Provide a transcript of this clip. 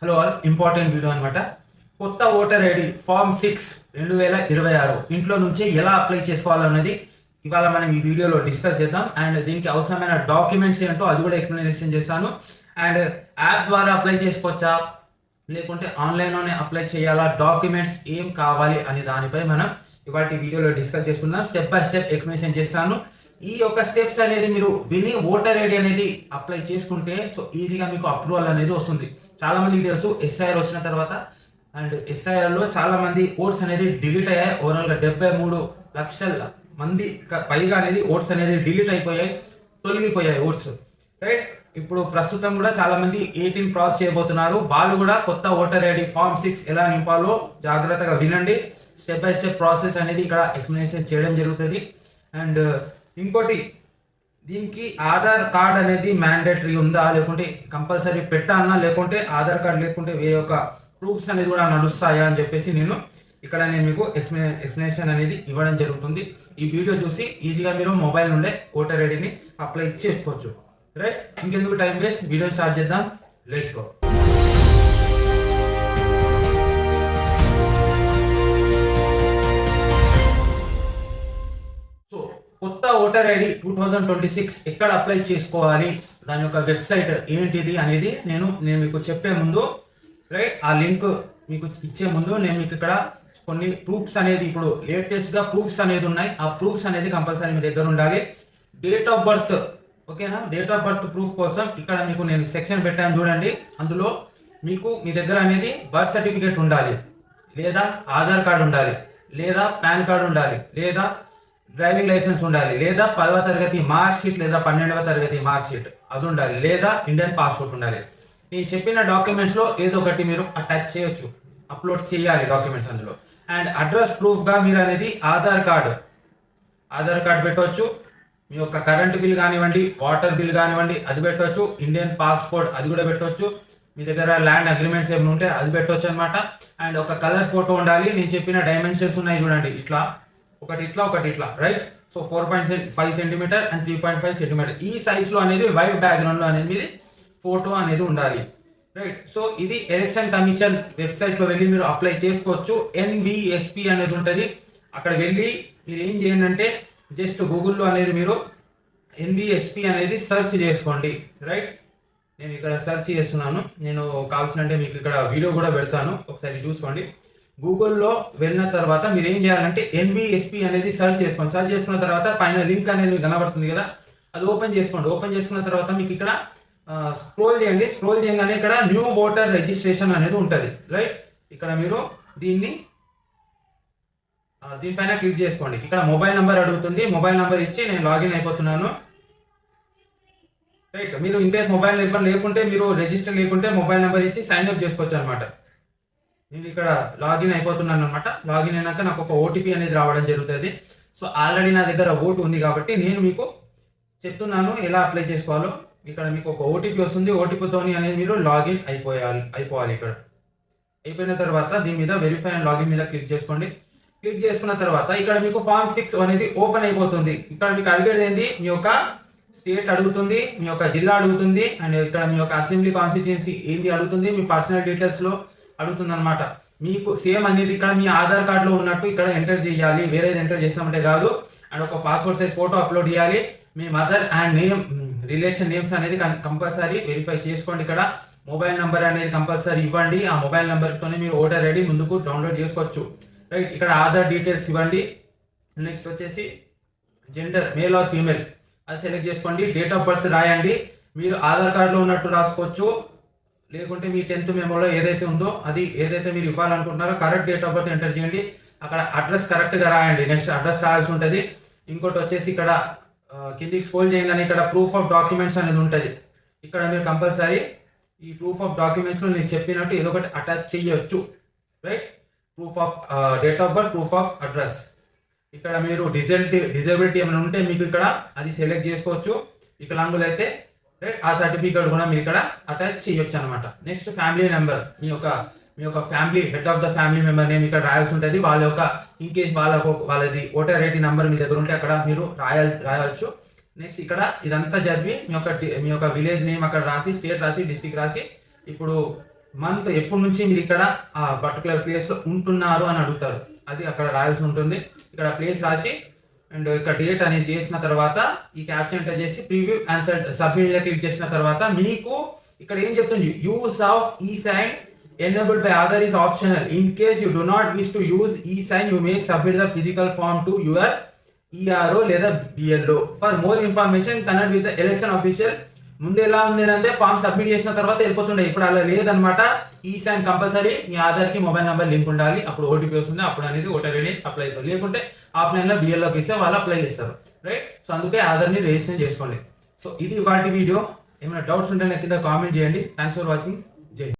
Hello all important video అనమాట. కొత్త voter ID form 6 2026 ఇంట్లో నుంచే ఎలా అప్లై చేసుకోవాలన్నది ఇవాళ మనం ఈ వీడియోలో డిస్కస్ చేద్దాం. అండ్ దీనికి అవసరమైన డాక్యుమెంట్స్ ఏంటో అది కూడా ఎక్స్ప్లెనేషన్ చేస్తాను. అండ్ యాప్ ద్వారా అప్లై చేసుకోవచ్చా లేకుంటే ఆన్లైన్లోనే అప్లై చేయాలా, డాక్యుమెంట్స్ ఏం కావాలి అనే దానిపై మనం ఇవాళ వీడియోలో డిస్కస్ చేసుకుందాం. స్టెప్ బై స్టెప్ ఎక్స్ప్లెనేషన్ చేస్తాను. ఈ యొక్క స్టెప్స్ అనేది మీరు విని ఓటర్ ఐడి అనేది అప్లై చేసుకుంటే సో ఈజీగా మీకు అప్రూవల్ అనేది వస్తుంది. చాలా మందికి తెలుసు ఎస్ఐఆర్ వచ్చిన తర్వాత అండ్ ఎస్ఐఆర్లో చాలా మంది ఓట్స్ అనేది డిలీట్ అయ్యాయి. ఓవరాల్గా 73 లక్షల మంది పైగా అనేది ఓట్స్ అనేది డిలీట్ అయిపోయాయి, తొలగిపోయాయి ఓట్స్. రైట్, ఇప్పుడు ప్రస్తుతం కూడా చాలా మంది 18 క్రాస్ చేయబోతున్నారు. వాళ్ళు కూడా కొత్త ఓటర్ ఐడి ఫామ్ 6 ఎలా నింపాలో జాగ్రత్తగా వినండి. స్టెప్ బై స్టెప్ ప్రాసెస్ అనేది ఇక్కడ ఎక్స్ప్లెనేషన్ చేయడం జరుగుతుంది. అండ్ ఇంకోటి, దీనికి ఆధార్ కార్డ్ అనేది మ్యాండేటరీ ఉందా లేకుంటే కంపల్సరీ పెట్టాలన్నా, లేకుంటే ఆధార్ కార్డ్ లేకుంటే వేరే ఒక ప్రూఫ్స్ అనేది కూడా నడుస్తాయా అని చెప్పేసి నేను మీకు ఎక్స్ప్లెనేషన్ అనేది ఇవ్వడం జరుగుతుంది. ఈ వీడియో చూసి ఈజీగా మీరు మొబైల్ నుండే ఓటర్ ఐడిని అప్లై చేసుకోవచ్చు. రైట్, ఇంకెందుకు టైం వేస్ట్, వీడియో స్టార్ట్ చేద్దాం. Let's go. కొత్త ఓటర్ ఐడి 2026 ఎక్కడ అప్లై చేసుకోవాలి, దాని యొక్క వెబ్సైట్ ఏంటిది అనేది నేను మీకు చెప్పే ముందు, రైట్, ఆ లింక్ మీకు ఇచ్చే ముందు నేను మీకు ఇక్కడ కొన్ని ప్రూఫ్స్ అనేది, ఇప్పుడు లేటెస్ట్గా ప్రూఫ్స్ అనేది ఉన్నాయి. ఆ ప్రూఫ్స్ అనేది కంపల్సరీ మీ దగ్గర ఉండాలి. డేట్ ఆఫ్ బర్త్, ఓకేనా, డేట్ ఆఫ్ బర్త్ ప్రూఫ్ కోసం ఇక్కడ మీకు నేను సెక్షన్ పెట్టాను చూడండి. అందులో మీకు మీ దగ్గర అనేది బర్త్ సర్టిఫికేట్ ఉండాలి, లేదా ఆధార్ కార్డు ఉండాలి, లేదా పాన్ కార్డు ఉండాలి, లేదా డ్రైవింగ్ లైసెన్స్ ఉండాలి, లేదా 10వ తరగతి మార్క్ షీట్ లేదా 12వ తరగతి మార్క్ షీట్ అది ఉండాలి, లేదా ఇండియన్ పాస్పోర్ట్ ఉండాలి. నేను చెప్పిన డాక్యుమెంట్స్లో ఏదో ఒకటి మీరు అటాచ్ చేయొచ్చు, అప్లోడ్ చేయాలి డాక్యుమెంట్స్ అందులో. అండ్ అడ్రస్ ప్రూఫ్గా మీరు అనేది ఆధార్ కార్డ్ పెట్టవచ్చు, మీ యొక్క కరెంట్ బిల్ కానివ్వండి, వాటర్ బిల్ కానివ్వండి అది పెట్టవచ్చు, ఇండియన్ పాస్పోర్ట్ అది కూడా పెట్టవచ్చు, మీ దగ్గర ల్యాండ్ అగ్రిమెంట్స్ ఏమైనా ఉంటే అది పెట్టవచ్చు అనమాట. అండ్ ఒక కలర్ ఫోటో ఉండాలి. నేను చెప్పిన డైమెన్షన్స్ ఉన్నాయి చూడండి, ఇట్లా ఒకటి ఇట్లా, right. So 4.5 centimeter and 3.5 centimeter ఈ సైజ్లో అనేది వైట్ బ్యాక్గ్రౌండ్లో అనేది ఫోటో అనేది ఉండాలి, రైట్. సో ఇది ఎలక్షన్ కమిషన్ వెబ్సైట్లో వెళ్ళి మీరు అప్లై చేసుకోవచ్చు. NVSP అనేది ఉంటుంది. అక్కడ వెళ్ళి మీరు ఏం చేయండి అంటే జస్ట్ గూగుల్లో అనేది మీరు NVSP అనేది సెర్చ్ చేసుకోండి, రైట్. నేను ఇక్కడ సెర్చ్ చేస్తున్నాను. నేను కావాల్సినంటే మీకు ఇక్కడ వీడియో కూడా పెడతాను, ఒకసారి చూసుకోండి. గూగుల్లో వెళ్ళిన తర్వాత మీరు ఏం చేయాలంటే NVSP అనేది సెర్చ్ చేసుకోండి. సెర్చ్ చేసుకున్న తర్వాత పైన లింక్ అనేది మీకు కనబడుతుంది కదా, అది ఓపెన్ చేసుకోండి. ఓపెన్ చేసుకున్న తర్వాత మీకు ఇక్కడ స్క్రోల్ చేయండి. స్క్రోల్ చేయగానే ఇక్కడ న్యూ ఓటర్ రిజిస్ట్రేషన్ అనేది ఉంటుంది, రైట్. ఇక్కడ మీరు దీనిపైన క్లిక్ చేసుకోండి. ఇక్కడ మొబైల్ నెంబర్ అడుగుతుంది. మొబైల్ నెంబర్ ఇచ్చి నేను లాగిన్ అయిపోతున్నాను, రైట్. మీరు ఇన్కేస్ మొబైల్ నెంబర్ లేకుంటే, మీరు రిజిస్టర్ లేకుంటే మొబైల్ నెంబర్ ఇచ్చి సైన్ అప్ చేసుకోవచ్చు అనమాట. నేను ఇక్కడ లాగిన్ అయిపోతున్నాను అనమాట. లాగిన్ అయినాక నాకు ఒక OTP అనేది రావడం జరుగుతుంది. సో ఆల్రెడీ నా దగ్గర ఓటు ఉంది కాబట్టి నేను మీకు చెప్తున్నాను ఎలా అప్లై చేసుకోవాలో. ఇక్కడ మీకు ఒక OTP వస్తుంది. ఓటీపీతోని అనేది మీరు లాగిన్ అయిపోవాలి. ఇక్కడ అయిపోయిన తర్వాత దీని మీద వెరిఫై అండ్ లాగిన్ మీద క్లిక్ చేసుకోండి. క్లిక్ చేసుకున్న తర్వాత ఇక్కడ మీకు ఫామ్ 6 అనేది ఓపెన్ అయిపోతుంది. ఇక్కడ మీకు అడిగేది ఏంటి, మీ యొక్క స్టేట్ అడుగుతుంది, మీ యొక్క జిల్లా అడుగుతుంది, అండ్ ఇక్కడ మీ యొక్క అసెంబ్లీ కాన్స్టిట్యుయెన్సీ ఏంటి అడుగుతుంది, మీ పర్సనల్ డీటెయిల్స్లో అడుగుతుంది అనమాట. మీకు సేమ్ అనేది ఇక్కడ మీ ఆధార్ కార్డులో ఉన్నట్టు ఇక్కడ ఎంటర్ చేయాలి, వేరేది ఎంటర్ చేస్తామంటే కాదు. అండ్ ఒక పాస్పోర్ట్ సైజ్ ఫోటో అప్లోడ్ చేయాలి. మీ మదర్ అండ్ రిలేషన్ నేమ్స్ అనేది కంపల్సరీ వెరిఫై చేసుకోండి. ఇక్కడ మొబైల్ నెంబర్ అనేది కంపల్సరీ ఇవ్వండి. ఆ మొబైల్ నెంబర్తోనే మీరు ఓటర్ ఐడి ముందుకు డౌన్లోడ్ చేసుకోవచ్చు, రైట్. ఇక్కడ ఆధార్ డీటెయిల్స్ ఇవ్వండి. నెక్స్ట్ వచ్చేసి జెండర్, మేల్ ఆర్ ఫీమేల్ అది సెలెక్ట్ చేసుకోండి. డేట్ ఆఫ్ బర్త్ రాయండి. మీరు ఆధార్ కార్డులో ఉన్నట్టు రాసుకోవచ్చు, లేకుంటే మీ 10th మెమోలో ఏదైతే ఉందో అది ఏదైతే మీరు ఇవ్వాలనుకుంటున్నారో correct date of birth enter చేయండి. అక్కడ అడ్రస్ కరెక్ట్గా రాయండి. నెక్స్ట్ అడ్రస్ రాయాల్సి ఉంటుంది. ఇంకోటి వచ్చేసి ఇక్కడ కిందికి స్క్రోల్ చేయగానే ఇక్కడ ప్రూఫ్ ఆఫ్ డాక్యుమెంట్స్ అనేది ఉంటుంది. ఇక్కడ మీరు కంపల్సరీ ఈ ప్రూఫ్ ఆఫ్ డాక్యుమెంట్స్లో నేను చెప్పినట్టు ఏదో ఒకటి అటాచ్ చేయొచ్చు, right. Proof of date of birth, proof of address. ఇక్కడ మీరు డిజబిలిటీ ఏమైనా ఉంటే మీకు ఇక్కడ అది సెలెక్ట్ చేసుకోవచ్చు. వికలాంగులు అయితే రైట్, ఆ సర్టిఫికేట్ కూడా మీరు ఇక్కడ అటాచ్ చేయొచ్చు అనమాట. నెక్స్ట్ ఫ్యామిలీ నెంబర్, మీ యొక్క family head of the family member name ఇక్కడ రాయాల్సి ఉంటుంది. వాళ్ళ యొక్క ఇన్ కేస్ వాళ్ళది ఓటర్ ఐడి నెంబర్ మీ దగ్గర ఉంటే అక్కడ మీరు రాయవచ్చు. నెక్స్ట్ ఇక్కడ ఇదంతా చదివి మీ యొక్క విలేజ్ నేమ్ అక్కడ రాసి, స్టేట్ రాసి, డిస్ట్రిక్ట్ రాసి, ఇప్పుడు మంత్ ఎప్పటి నుంచి మీరు ఇక్కడ ఆ పర్టికులర్ ప్లేస్లో ఉంటున్నారు అని అడుగుతారు. అది అక్కడ రాయాల్సి ఉంటుంది. ఇక్కడ ప్లేస్ రాసి అండ్ ఇక్కడ డేట్ అనేది చేసిన తర్వాత ఈ క్యాప్చర్ ఎంటర్ చేసి ప్రివ్యూ ఆన్సర్ సబ్మిట్ క్లిక్ చేసిన తర్వాత మీకు ఇక్కడ ఏం చెప్తుంది, యూస్ ఆఫ్ ఈ sign enabled by other is optional. In case you do not wish to use e-sign, you may submit the physical form to your ERO లేదా BLO. For more information, connect with the election official. ముందు ఎలా ఉంది అంటే form submit చేసిన తర్వాత వెళ్ళిపోతుండే, ఇప్పుడు అలా లేదనమాట. ఈ సైన్ కంపల్సరీ మీ ఆధార్కి మొబైల్ నెంబర్ లింక్ ఉండాలి, అప్పుడు ఓటీపీ వస్తుంది, అప్పుడు అనేది ఓటర్ ఐడి అప్లై అవుతుంది. లేకుంటే ఆఫ్లైన్లో BLOకి ఇస్తే వాళ్ళు అప్లై చేస్తారు, రైట్. సో అందుకే ఆధార్ని రిజిస్టర్ చేసుకోండి. సో ఇది వాటి వీడియో. ఏమైనా డౌట్స్ ఉంటే కింద కామెంట్ చేయండి. Thanks for watching.